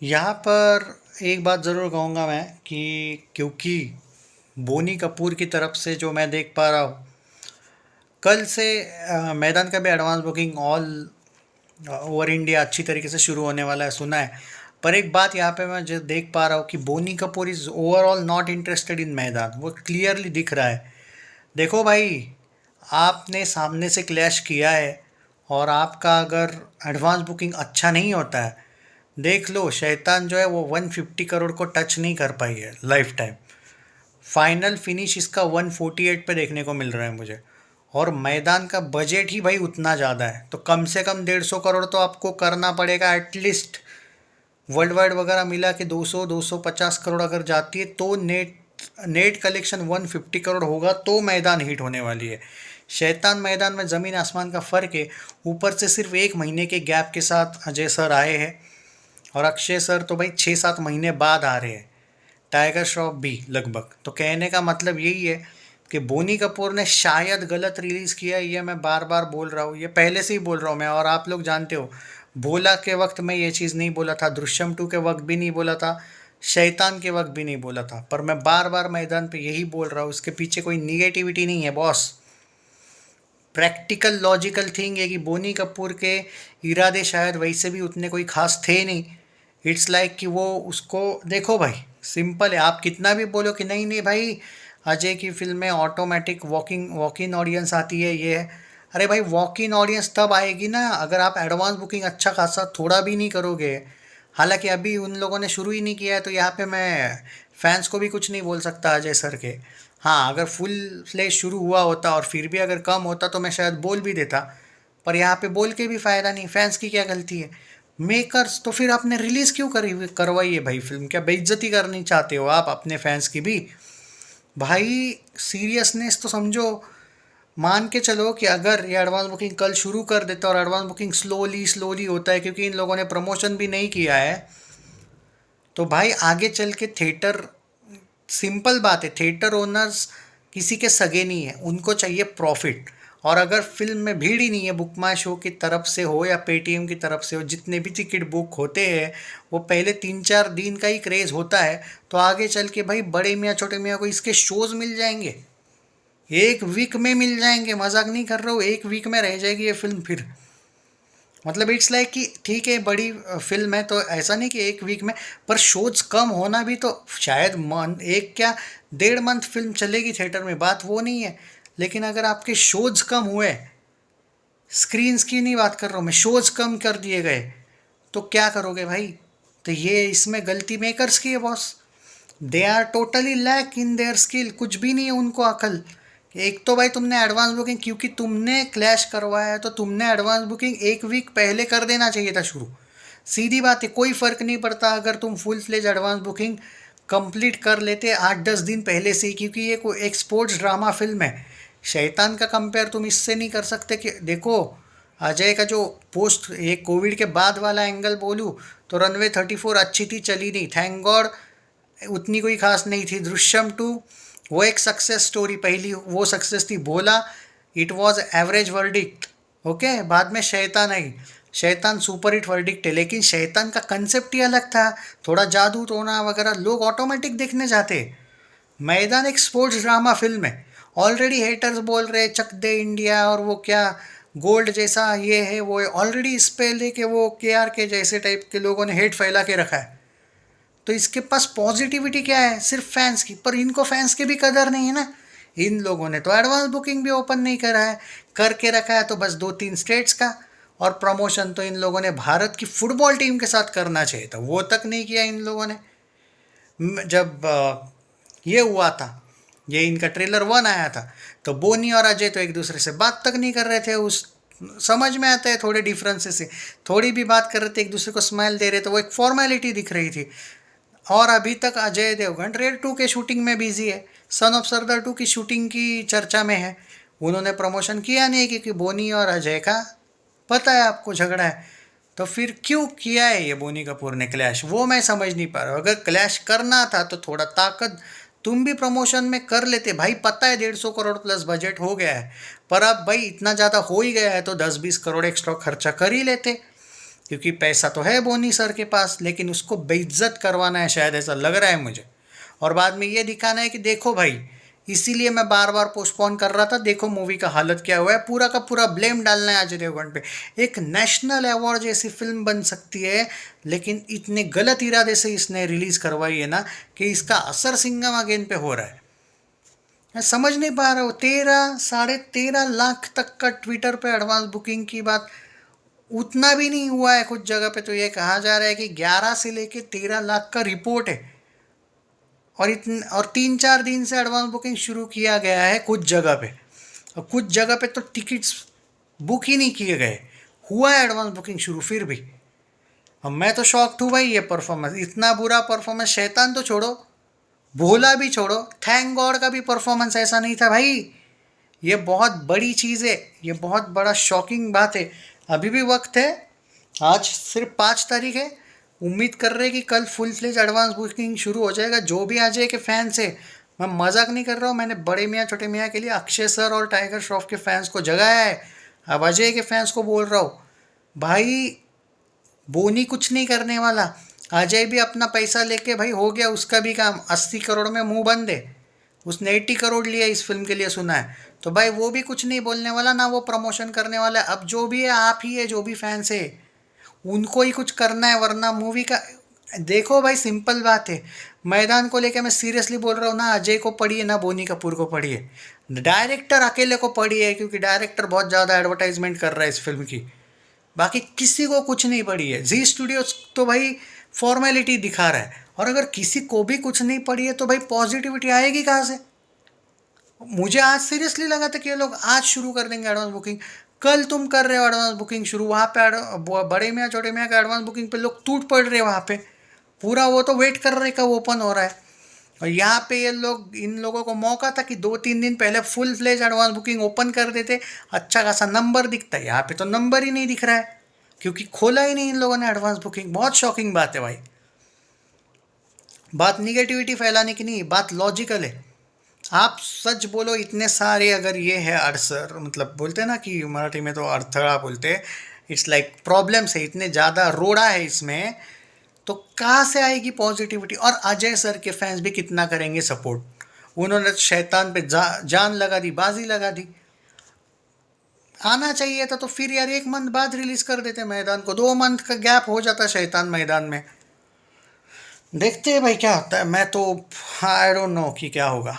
यहाँ पर एक बात ज़रूर कहूँगा मैं कि क्योंकि बोनी कपूर की तरफ से जो मैं देख पा रहा हूँ, कल से मैदान का भी advance booking all over India अच्छी तरीके से शुरू होने वाला है, सुना है। पर एक बात यहाँ पे मैं जो देख पा रहा हूँ कि Boney Kapoor is overall not interested in Maidaan, वो क्लियरली दिख रहा है। देखो भाई, आपने सामने से क्लैश किया है और आपका अगर एडवांस बुकिंग अच्छा नहीं होता है, देख लो शैतान जो है वो 150 करोड़ को टच नहीं कर पाई है लाइफ टाइम। फाइनल फिनिश इसका 148 पे देखने को मिल रहा है मुझे। और मैदान का बजट ही भाई उतना ज़्यादा है, तो कम से कम 150 करोड़ तो आपको करना पड़ेगा एटलीस्ट। वर्ल्ड वाइड वगैरह मिला के 200 250 करोड़ अगर जाती है तो नेट नेट कलेक्शन 150 करोड़ होगा तो मैदान हिट होने वाली है। शैतान मैदान में ज़मीन आसमान का फ़र्क है। ऊपर से सिर्फ एक महीने के गैप के साथ अजय सर आए हैं और अक्षय सर तो भाई 6-7 महीने बाद आ रहे हैं, टाइगर श्रॉफ भी लगभग। तो कहने का मतलब यही है कि बोनी कपूर ने शायद गलत रिलीज़ किया है, ये मैं बार बार बोल रहा हूँ, ये पहले से ही बोल रहा हूँ मैं, और आप लोग जानते हो। भोला के वक्त मैं ये चीज़ नहीं बोला था, दृश्यम 2 के वक्त भी नहीं बोला था, शैतान के वक्त भी नहीं बोला था, पर मैं बार बार मैदान पे यही बोल रहा हूँ। इसके पीछे कोई निगेटिविटी नहीं है बॉस। प्रैक्टिकल लॉजिकल थिंग है कि बोनी कपूर के इरादे शायद वैसे भी उतने कोई खास थे नहीं। इट्स लाइक कि वो उसको, देखो भाई सिंपल है, आप कितना भी बोलो कि नहीं नहीं भाई अजय की फिल्म में ऑटोमेटिक वॉक इन ऑडियंस आती है, ये है। अरे भाई वॉक इन ऑडियंस तब आएगी ना अगर आप एडवांस बुकिंग अच्छा खासा थोड़ा भी नहीं करोगे। हालांकि अभी उन लोगों ने शुरू ही नहीं किया है, तो यहाँ पे मैं फैंस को भी कुछ नहीं बोल सकता अजय सर के। हाँ, अगर फुल फ्लेश शुरू हुआ होता और फिर भी अगर कम होता तो मैं शायद बोल भी देता। पर यहाँ पे बोल के भी फ़ायदा नहीं, फैंस की क्या गलती है। मेकर्स तो फिर आपने रिलीज़ क्यों करी करवाई है भाई फिल्म? क्या बेइज्जती करनी चाहते हो आप अपने फैंस की भी? भाई सीरियसनेस तो समझो। मान के चलो कि अगर ये एडवांस बुकिंग कल शुरू कर देता और एडवांस बुकिंग स्लोली स्लोली होता है क्योंकि इन लोगों ने प्रमोशन भी नहीं किया है, तो भाई आगे चल के थिएटर, सिंपल बात है, थिएटर ओनर्स किसी के सगे नहीं है, उनको चाहिए प्रॉफिट। और अगर फिल्म में भीड़ ही नहीं है, बुक माई शो की तरफ से हो या पेटीएम की तरफ से हो, जितने भी टिकट बुक होते हैं वो पहले 3-4 दिन का ही क्रेज़ होता है, तो आगे चल के भाई बड़े मियाँ छोटे मियाँ को इसके शोज़ मिल जाएंगे, एक वीक में मिल जाएंगे। मजाक नहीं कर रहा हूँ, एक वीक में रह जाएगी ये फिल्म फिर। मतलब इट्स लाइक कि ठीक है बड़ी फिल्म है तो ऐसा नहीं कि एक वीक में, पर शोज कम होना भी तो शायद मन एक क्या 1.5 मंथ फिल्म चलेगी थिएटर में, बात वो नहीं है। लेकिन अगर आपके शोज कम हुए, स्क्रीन्स की नहीं बात कर रहा हूँ मैं, शोज कम कर दिए गए, तो क्या करोगे भाई? तो ये इसमें गलती मेकर्स की है boss. They are totally lack in their skill, कुछ भी नहीं है उनको अकल। एक तो भाई तुमने एडवांस बुकिंग, क्योंकि तुमने क्लैश करवाया है तो तुमने एडवांस बुकिंग एक वीक पहले कर देना चाहिए था शुरू। सीधी बात है, कोई फ़र्क नहीं पड़ता अगर तुम full fledge advance booking complete कर लेते 8-10 दिन पहले से ही, क्योंकि ये कोई एक स्पोर्ट्स ड्रामा फिल्म है। शैतान का कंपेयर तुम इससे नहीं कर सकते कि देखो, अजय का जो पोस्ट ये कोविड के बाद वाला एंगल बोलूँ तो रनवे 34 अच्छी थी, चली नहीं, थैंक गॉड उतनी कोई खास नहीं थी। दृश्यम 2 वो एक सक्सेस स्टोरी, पहली वो सक्सेस थी। Bholaa it was average verdict, okay. बाद में शैतान आई, शैतान सुपर हिट वर्डिक्ट है, लेकिन शैतान का कंसेप्ट ही अलग था, थोड़ा जादू टोना वगैरह, लोग ऑटोमेटिक देखने जाते। मैदान एक स्पोर्ट्स ड्रामा फिल्म है। ऑलरेडी हेटर्स बोल रहे चक दे इंडिया और वो क्या गोल्ड जैसा ये है वो है, ऑलरेडी इस पे लेके वो के जैसे टाइप के लोगों ने हेट फैला के रखा है। तो इसके पास पॉजिटिविटी क्या है? सिर्फ फैंस की। पर इनको फैंस की भी कदर नहीं है ना। इन लोगों ने तो एडवांस बुकिंग भी ओपन नहीं करा है, करके रखा है तो बस 2-3 स्टेट्स का। और प्रमोशन तो इन लोगों ने भारत की फुटबॉल टीम के साथ करना चाहिए था, वो तक नहीं किया इन लोगों ने। जब ये हुआ था, ये इनका ट्रेलर 1 आया था, तो बोनी और अजय तो एक दूसरे से बात तक नहीं कर रहे थे। उस समझ में आता है थोड़े डिफरेंसेस से, थोड़ी भी बात कर रहे थे, एक दूसरे को स्माइल दे रहे थे, वो एक फॉर्मेलिटी दिख रही थी। और अभी तक अजय देवगन रेड 2 के शूटिंग में बिजी है, सन ऑफ सरदार 2 की शूटिंग की चर्चा में है। उन्होंने प्रमोशन किया नहीं क्योंकि बोनी और अजय का पता है आपको झगड़ा है। तो फिर क्यों किया है ये बोनी कपूर ने क्लैश, वो मैं समझ नहीं पा रहा हूँ। अगर क्लैश करना था तो थोड़ा ताकत तुम भी प्रमोशन में कर लेते भाई। पता है 150 करोड़ प्लस बजट हो गया है, पर अब भाई इतना ज़्यादा हो ही गया है तो 10-20 करोड़ एक्स्ट्रा खर्चा कर ही लेते। क्योंकि पैसा तो है बोनी सर के पास, लेकिन उसको बेइज्जत करवाना है शायद, ऐसा लग रहा है मुझे। और बाद में ये दिखाना है कि देखो भाई, इसीलिए मैं बार बार पोस्टपोन कर रहा था, देखो मूवी का हालत क्या हुआ है, पूरा का पूरा ब्लेम डालना है अजय देवगन पे। एक नेशनल अवार्ड जैसी फिल्म बन सकती है, लेकिन इतने गलत इरादे से इसने रिलीज करवाई है ना, कि इसका असर सिंघम अगेन पे हो रहा है। मैं समझ नहीं पा रहा हूँ, 13-13.5 लाख तक का ट्विटर पे एडवांस बुकिंग की बात, उतना भी नहीं हुआ है कुछ जगह पे। तो ये कहा जा रहा है कि 11 से लेके 13 लाख का रिपोर्ट है, और 3-4 दिन से एडवांस बुकिंग शुरू किया गया है कुछ जगह पे, और कुछ जगह पे तो टिकट्स बुक ही नहीं किए गए, हुआ है एडवांस बुकिंग शुरू फिर भी। अब मैं तो शॉक्ड हूँ भाई, ये परफॉर्मेंस, इतना बुरा परफॉर्मेंस, शैतान तो छोड़ो, भोला भी छोड़ो, थैंक गॉड का भी परफॉर्मेंस ऐसा नहीं था भाई। ये बहुत बड़ी चीज़ है, ये बहुत बड़ा शॉकिंग बात है। अभी भी वक्त है, आज सिर्फ 5 तारीख है, उम्मीद कर रहे हैं कि कल फुल फ्लेज एडवांस बुकिंग शुरू हो जाएगा। जो भी अजय के फैंस है, मैं मजाक नहीं कर रहा हूँ, मैंने बड़े मियाँ छोटे मियाँ के लिए अक्षय सर और टाइगर श्रॉफ के फैंस को जगाया है, अब अजय के फैंस को बोल रहा हूँ, भाई बोनी कुछ नहीं करने वाला। अजय भी अपना पैसा लेके भाई हो गया उसका भी काम, 80 करोड़ में मुंह बंद है। उसने 80 करोड़ लिया इस फिल्म के लिए सुना है, तो भाई वो भी कुछ नहीं बोलने वाला, ना वो प्रमोशन करने वाला है। अब जो भी है आप ही है, जो भी फैंस है उनको ही कुछ करना है, वरना मूवी का देखो भाई, सिंपल बात है। मैदान को लेके मैं सीरियसली बोल रहा हूँ, ना अजय को पढ़िए ना बोनी कपूर को पढ़िए, डायरेक्टर अकेले को पढ़िए, क्योंकि डायरेक्टर बहुत ज़्यादा एडवर्टाइजमेंट कर रहा है इस फिल्म की। बाकी किसी को कुछ नहीं पड़ी है। जी स्टूडियोज तो भाई फॉर्मेलिटी दिखा रहा है, और अगर किसी को भी कुछ नहीं पड़ी है तो भाई पॉजिटिविटी आएगी कहाँ से? मुझे आज सीरियसली लगा था कि ये लोग आज शुरू कर देंगे एडवांस बुकिंग, कल तुम कर रहे हो एडवांस बुकिंग शुरू, वहाँ पे बड़े मियाँ छोटे मियाँ का एडवांस बुकिंग पे लोग टूट पड़ रहे हैं वहाँ पे, पूरा वो तो वेट कर रहे कब ओपन हो रहा है। और यहाँ पे ये लोग, इन लोगों को मौका था कि 2-3 दिन पहले full fledge advance booking open कर देते, अच्छा खासा नंबर दिखता है। यहाँ पे तो नंबर ही नहीं दिख रहा है, क्योंकि खोला ही नहीं इन लोगों ने एडवांस बुकिंग। बहुत शॉकिंग बात है भाई, बात निगेटिविटी फैलाने की नहीं, बात लॉजिकल है। आप सच बोलो, इतने सारे अगर ये है अड़सर, मतलब बोलते हैं ना कि मराठी में तो अड़थड़ा बोलते हैं, इट्स लाइक प्रॉब्लम्स है, इतने ज़्यादा रोड़ा है इसमें, तो कहाँ से आएगी पॉजिटिविटी? और अजय सर के फैंस भी कितना करेंगे सपोर्ट? उन्होंने शैतान पे जान लगा दी, बाजी लगा दी। आना चाहिए था तो फिर यार 1 मंथ बाद रिलीज कर देते मैदान को, 2 मंथ का गैप हो जाता शैतान मैदान में। देखते हैं भाई क्या होता है, मैं तो आई डोंट नो कि क्या होगा।